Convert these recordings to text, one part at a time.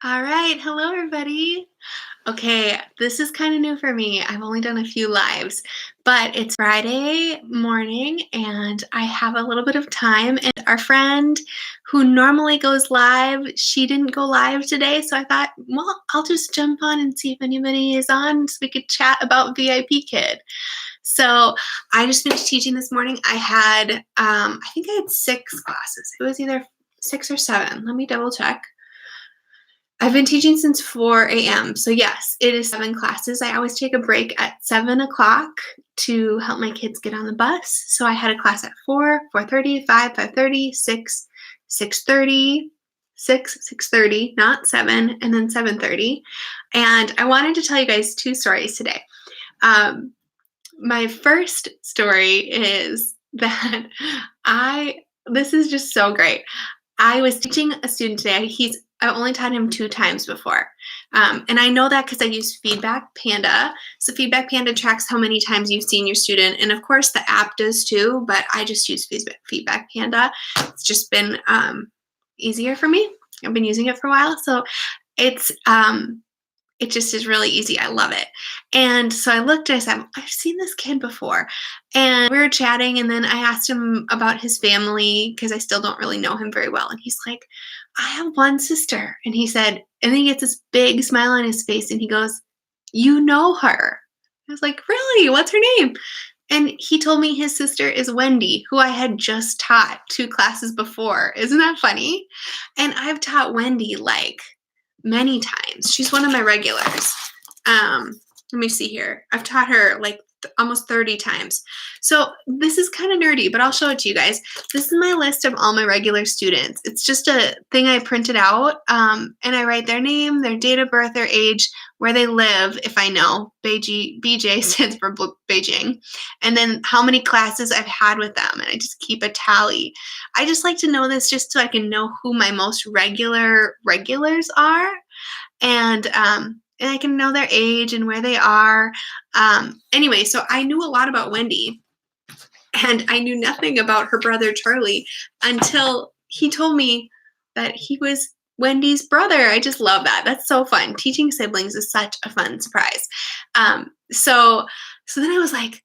All right. Hello, everybody. Okay, this is kind of new for me. I've only done a few lives, but it's Friday morning and I have a little bit of time. And our friend who normally goes live, she didn't go live today. So I thought, well, I'll just jump on and see if anybody is on so we could chat about VIPKID. So I just finished teaching this morning. I think I had 6 classes. It was either 6 or 7. Let me double check. I've been teaching since 4 a.m. So yes, it is 7 classes. I always take a break at 7 o'clock to help my kids get on the bus. So I had a class at 4, 4:30, 5, 5:30, 6, 6:30, 6:30, not 7, and then 7:30. And I wanted to tell you guys 2 stories today. My first story is that this is just so great. I was teaching a student today. I only taught him 2 times before. And I know that because I use Feedback Panda. So Feedback Panda tracks how many times you've seen your student. And of course the app does too, but I just use Feedback Panda. It's just been easier for me. I've been using it for a while. So it just is really easy. I love it. And so I looked and I said, I've seen this kid before. And we were chatting and then I asked him about his family because I still don't really know him very well. And he's like, I have one sister. And he said, and then he gets this big smile on his face and he goes, you know her. I was like, really? What's her name? And he told me his sister is Wendy, who I had just taught 2 classes before. Isn't that funny? And I've taught Wendy like many times. She's one of my regulars. Let me see here. I've taught her like almost 30 times. So this is kind of nerdy, but I'll show it to you guys. This is my list of all my regular students. It's just a thing I printed out, and I write their name, their date of birth, their age, where they live, if I know. BJ stands for Beijing. And then how many classes I've had with them, and I just keep a tally. I just like to know this just so I can know who my most regulars are. And I can know their age and where they are. Anyway, so I knew a lot about Wendy, and I knew nothing about her brother Charlie until he told me that he was Wendy's brother. I just love that. That's so fun. Teaching siblings is such a fun surprise. So then I was like,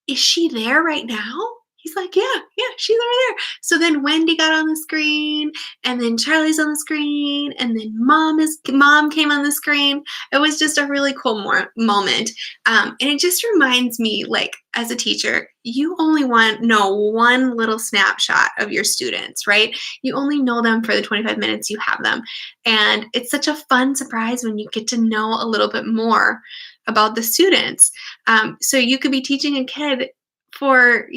is she there right now? He's like, yeah, she's over there. So then Wendy got on the screen, and then Charlie's on the screen, and then mom came on the screen. It was just a really cool moment. And it just reminds me, like, as a teacher, you only know one little snapshot of your students, right? You only know them for the 25 minutes you have them. And it's such a fun surprise when you get to know a little bit more about the students. So you could be teaching a kid for,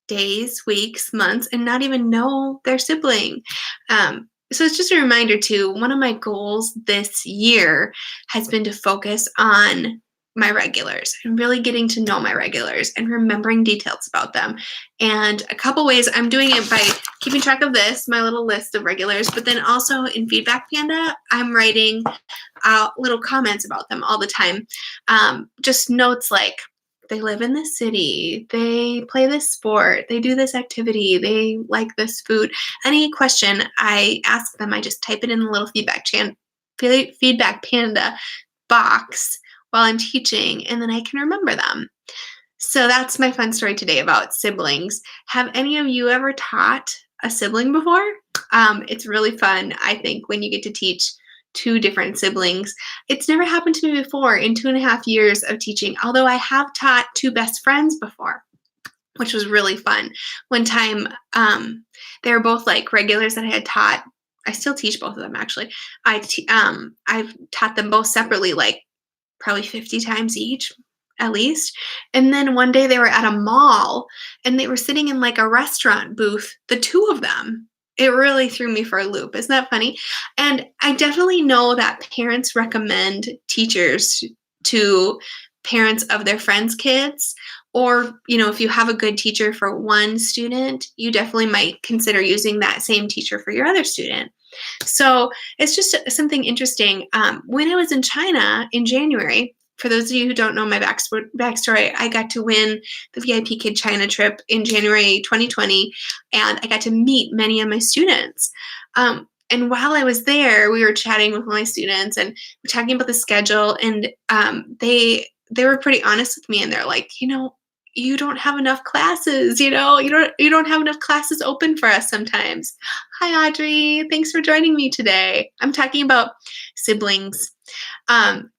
days, weeks, months, and not even know their sibling. So it's just a reminder too, one of my goals this year has been to focus on my regulars and really getting to know my regulars and remembering details about them. And a couple ways I'm doing it by keeping track of this, my little list of regulars, but then also in Feedback Panda, I'm writing out little comments about them all the time. Just notes like, they live in this city, they play this sport, they do this activity, they like this food. Any question I ask them, I just type it in the little Feedback Panda box while I'm teaching, and then I can remember them. So that's my fun story today about siblings. Have any of you ever taught a sibling before? It's really fun, I think, when you get to teach 2 different siblings. It's never happened to me before in 2.5 years of teaching, although I have taught 2 best friends before, which was really fun. One time, they were both like regulars that I had taught. I still teach both of them, actually. I've taught them both separately, like probably 50 times each, at least. And then one day they were at a mall and they were sitting in like a restaurant booth, the 2 of them. It really threw me for a loop. Isn't that funny? And I definitely know that parents recommend teachers to parents of their friends' kids. Or, if you have a good teacher for one student, you definitely might consider using that same teacher for your other student. So it's just something interesting. When I was in China in January, for those of you who don't know my backstory, I got to win the VIPKID China trip in January 2020, and I got to meet many of my students. And while I was there, we were chatting with my students and we're talking about the schedule. And they were pretty honest with me, and they're like, you don't have enough classes. You don't have enough classes open for us sometimes. Hi, Audrey. Thanks for joining me today. I'm talking about siblings,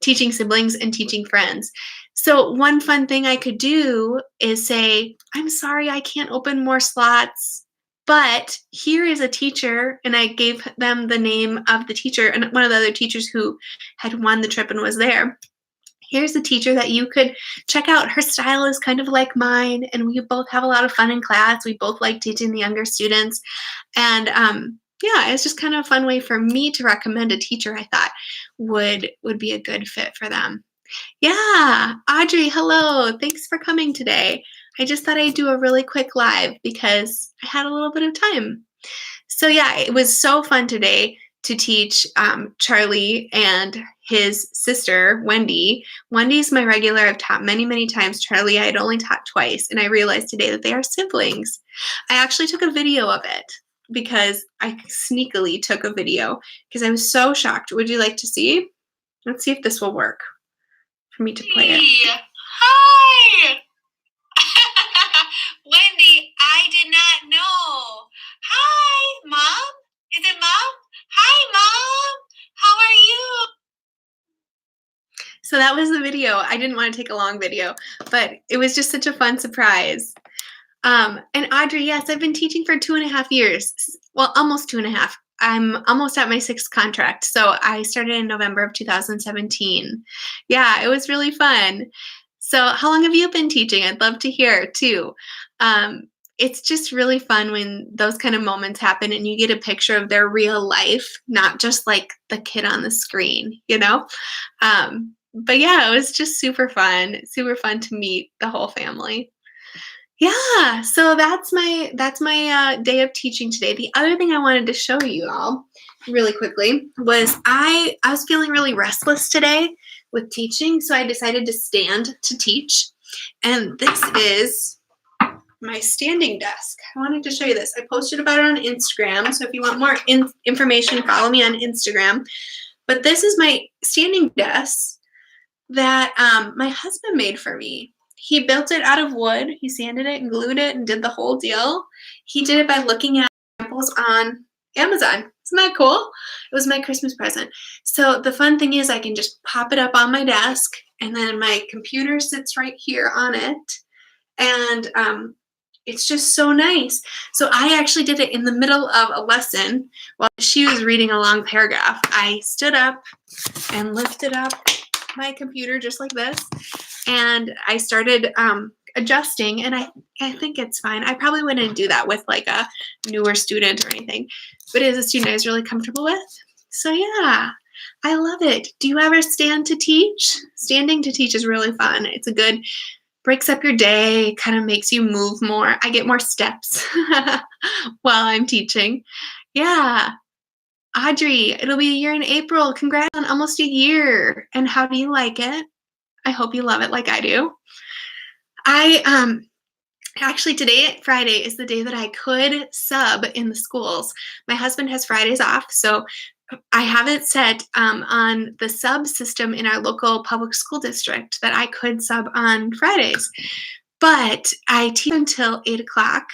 teaching siblings and teaching friends. So one fun thing I could do is say, I'm sorry, I can't open more slots, but here is a teacher. And I gave them the name of the teacher and one of the other teachers who had won the trip and was there. Here's a teacher that you could check out. Her style is kind of like mine, and we both have a lot of fun in class. We both like teaching the younger students. And yeah, it's just kind of a fun way for me to recommend a teacher I thought would be a good fit for them. Yeah, Audrey, hello. Thanks for coming today. I just thought I'd do a really quick live because I had a little bit of time. So yeah, it was so fun today to teach Charlie and his sister, Wendy. Wendy's my regular. I've taught many, many times. Charlie, I had only taught twice, and I realized today that they are siblings. I actually took a video of it because I sneakily took a video because I was so shocked. Would you like to see? Let's see if this will work for me to play it. Hi! Wendy, I did not know. Hi, Mom? Is it Mom? Hi, Mom! How are you? So that was the video. I didn't want to take a long video, but it was just such a fun surprise. And Audrey, yes, I've been teaching for 2.5 years. Well, almost 2.5. I'm almost at my 6th contract. So I started in November of 2017. Yeah, it was really fun. So how long have you been teaching? I'd love to hear too. It's just really fun when those kind of moments happen and you get a picture of their real life, not just like the kid on the screen, But yeah, it was just super fun to meet the whole family. Yeah, so that's my day of teaching today. The other thing I wanted to show you all really quickly was I was feeling really restless today with teaching, so I decided to stand to teach. And this is my standing desk. I wanted to show you this. I posted about it on Instagram, so if you want more information, follow me on Instagram. But this is my standing desk that my husband made for me. He built it out of wood. He sanded it and glued it and did the whole deal. He did it by looking at samples on Amazon. Isn't that cool? It was my Christmas present. So the fun thing is I can just pop it up on my desk, and then my computer sits right here on it. And it's just so nice. So I actually did it in the middle of a lesson while she was reading a long paragraph. I stood up and lifted up my computer just like this, and I started adjusting, and I think it's fine. I probably wouldn't do that with like a newer student or anything, but it is a student I was really comfortable with. So yeah, I love it. Do you ever stand to teach? Standing to teach is really fun. It's a good, breaks up your day, kind of makes you move more. I get more steps while I'm teaching. Yeah. Audrey, it'll be a year in April. Congrats on almost a year. And how do you like it? I hope you love it like I do. I actually today, Friday, is the day that I could sub in the schools. My husband has Fridays off, so I have it set on the sub system in our local public school district that I could sub on Fridays. But I teach until 8 o'clock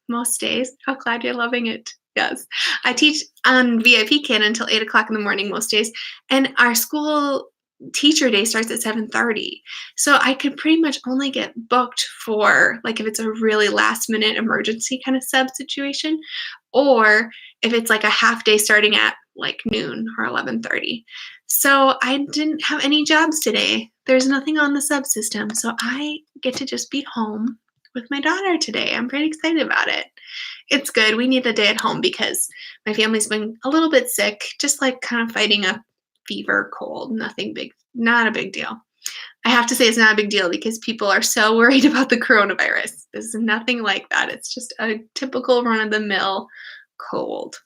most days. How glad you're loving it. Yes. I teach on VIPKID until 8 o'clock in the morning most days. And our school teacher day starts at 7:30. So I could pretty much only get booked for, like, if it's a really last minute emergency kind of sub situation, or if it's like a half day starting at like noon or 11:30. So I didn't have any jobs today. There's nothing on the subsystem. So I get to just be home with my daughter today. I'm pretty excited about it. It's good. We need a day at home because my family's been a little bit sick, just like kind of fighting a fever, cold, nothing big, not a big deal. I have to say it's not a big deal because people are so worried about the coronavirus. This is nothing like that. It's just a typical run-of-the-mill cold.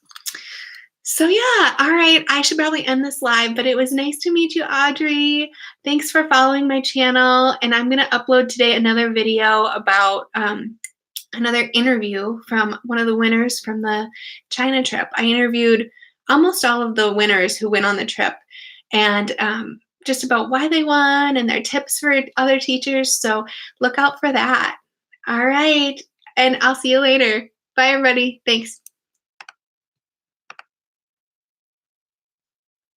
So yeah, all right, I should probably end this live, but it was nice to meet you, Audrey. Thanks for following my channel, and I'm going to upload today another video about another interview from one of the winners from the China trip. I interviewed almost all of the winners who went on the trip, and just about why they won and their tips for other teachers. So look out for that. All right. And I'll see you later. Bye, everybody. Thanks.